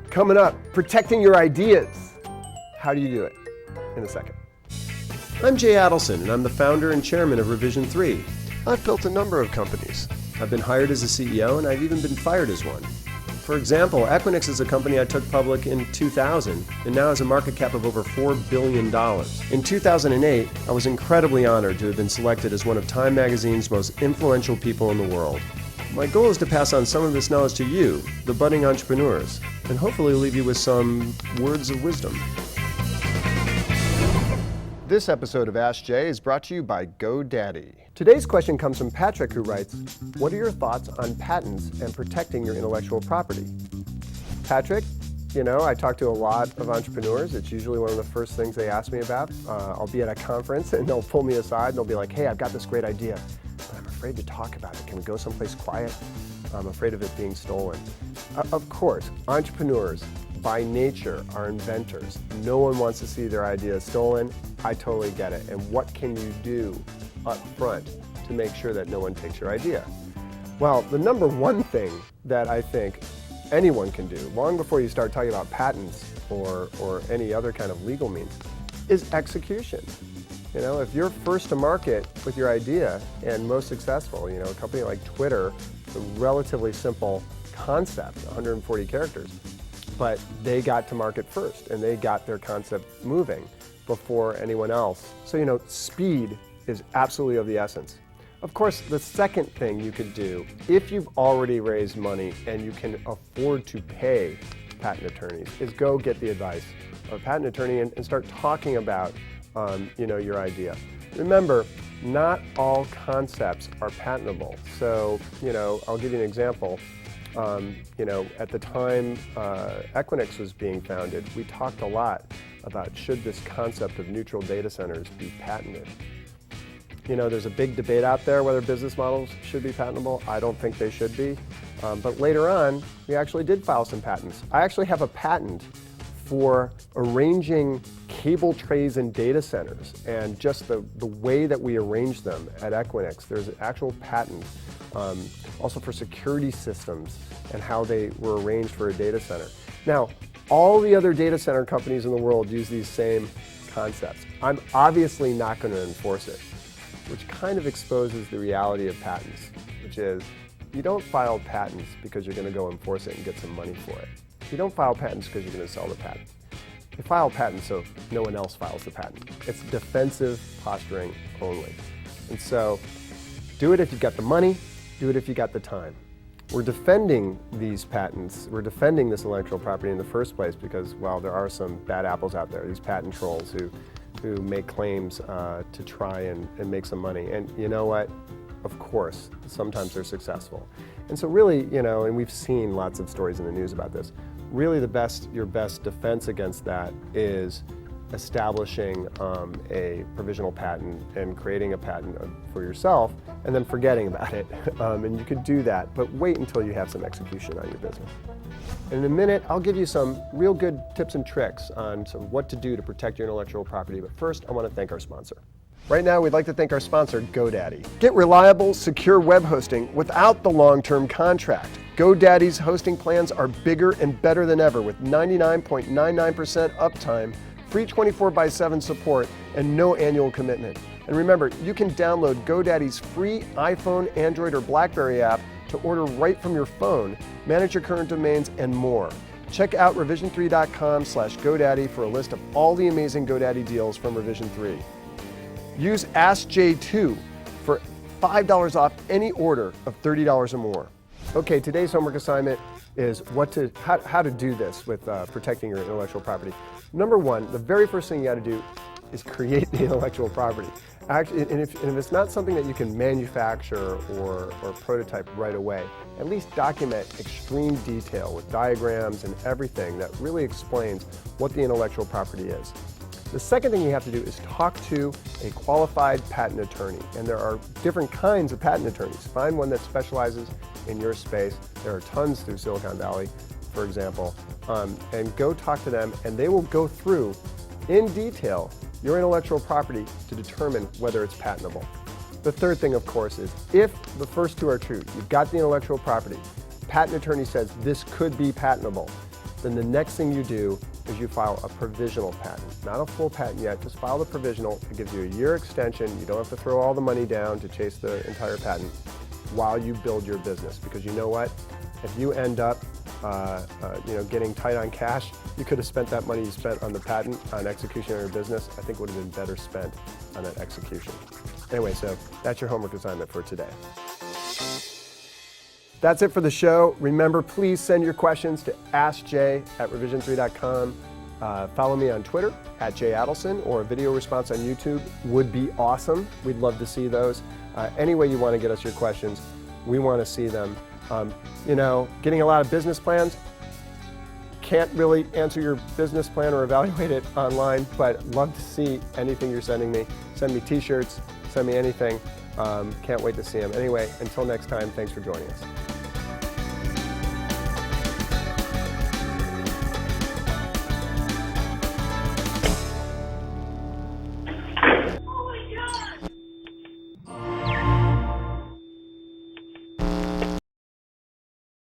Coming up, protecting your ideas. How do you do it? In a second. I'm Jay Adelson, and I'm the founder and chairman of Revision 3. I've built a number of companies. I've been hired as a CEO, and I've even been fired as one. For example, Equinix is a company I took public in 2000 and now has a market cap of over $4 billion. In 2008, I was incredibly honored to have been selected as one of Time Magazine's most influential people in the world. My goal is to pass on some of this knowledge to you, the budding entrepreneurs, and hopefully leave you with some words of wisdom. This episode of AskJay is brought to you by GoDaddy. Today's question comes from Patrick, who writes, "What are your thoughts on patents and protecting your intellectual property?" Patrick, you know, I talk to a lot of entrepreneurs. It's usually one of the first things they ask me about. I'll be at a conference and they'll pull me aside and they'll be like, "Hey, I've got this great idea, but I'm afraid to talk about it. Can we go someplace quiet? I'm afraid of it being stolen." Of course, entrepreneurs by nature are inventors. No one wants to see their ideas stolen. I totally get it. And what can you do up front to make sure that no one takes your idea? Well, the number one thing that I think anyone can do, long before you start talking about patents or any other kind of legal means, is execution. You know, if you're first to market with your idea and most successful, you know, a company like Twitter, it's a relatively simple concept, 140 characters, but they got to market first and they got their concept moving before anyone else. So, you know, speed is absolutely of the essence. Of course, the second thing you could do, if you've already raised money and you can afford to pay patent attorneys, is go get the advice of a patent attorney and start talking about you know, your idea. Remember, not all concepts are patentable. So, you know, I'll give you an example. You know, at the time Equinix was being founded, we talked a lot about should this concept of neutral data centers be patented. You know, there's a big debate out there whether business models should be patentable. I don't think they should be. But later on, we actually did file some patents. I actually have a patent for arranging cable trays in data centers and just the way that we arrange them at Equinix. There's an actual patent also for security systems and how they were arranged for a data center. Now, all the other data center companies in the world use these same concepts. I'm obviously not going to enforce it, which kind of exposes the reality of patents, which is you don't file patents because you're going to go enforce it and get some money for it. You don't file patents because you're going to sell the patent. You file patents so no one else files the patent. It's defensive posturing only. And so do it if you've got the money, do it if you got the time. We're defending these patents, we're defending this intellectual property in the first place because, well, there are some bad apples out there, these patent trolls who make claims to try and make some money. And you know what? Of course, sometimes they're successful. And so really, you know, and we've seen lots of stories in the news about this, really your best defense against that is establishing a provisional patent and creating a patent for yourself and then forgetting about it. And you could do that, but wait until you have some execution on your business. And in a minute, I'll give you some real good tips and tricks on what to do to protect your intellectual property. But first, I want to thank our sponsor. Right now, we'd like to thank our sponsor, GoDaddy. Get reliable, secure web hosting without the long-term contract. GoDaddy's hosting plans are bigger and better than ever with 99.99% uptime, free 24/7 support, and no annual commitment. And remember, you can download GoDaddy's free iPhone, Android, or BlackBerry app to order right from your phone, manage your current domains, and more. Check out revision3.com/GoDaddy for a list of all the amazing GoDaddy deals from Revision 3. Use AskJay2 for $5 off any order of $30 or more. Okay, today's homework assignment is how to do this with protecting your intellectual property. Number one, the very first thing you got to do is create the intellectual property. Actually, and if it's not something that you can manufacture or prototype right away, at least document extreme detail with diagrams and everything that really explains what the intellectual property is. The second thing you have to do is talk to a qualified patent attorney. And there are different kinds of patent attorneys. Find one that specializes in your space. There are tons through Silicon Valley, for example. And go talk to them, and they will go through in detail your intellectual property to determine whether it's patentable. The third thing, of course, is if the first two are true, you've got the intellectual property, patent attorney says this could be patentable, then the next thing you do is you file a provisional patent. Not a full patent yet, just file the provisional. It gives you a year extension. You don't have to throw all the money down to chase the entire patent while you build your business. Because you know what? If you end up getting tight on cash, you could have spent that money you spent on the patent on execution of your business. I think it would have been better spent on that execution. Anyway, so that's your homework assignment for today. That's it for the show. Remember, please send your questions to AskJay@revision3.com. Follow me on Twitter @Jay Adelson, or a video response on YouTube would be awesome. We'd love to see those. Any way you want to get us your questions, we want to see them. Getting a lot of business plans, can't really answer your business plan or evaluate it online, but love to see anything you're sending me. Send me t-shirts, send me anything. Can't wait to see them. Anyway, until next time, thanks for joining us.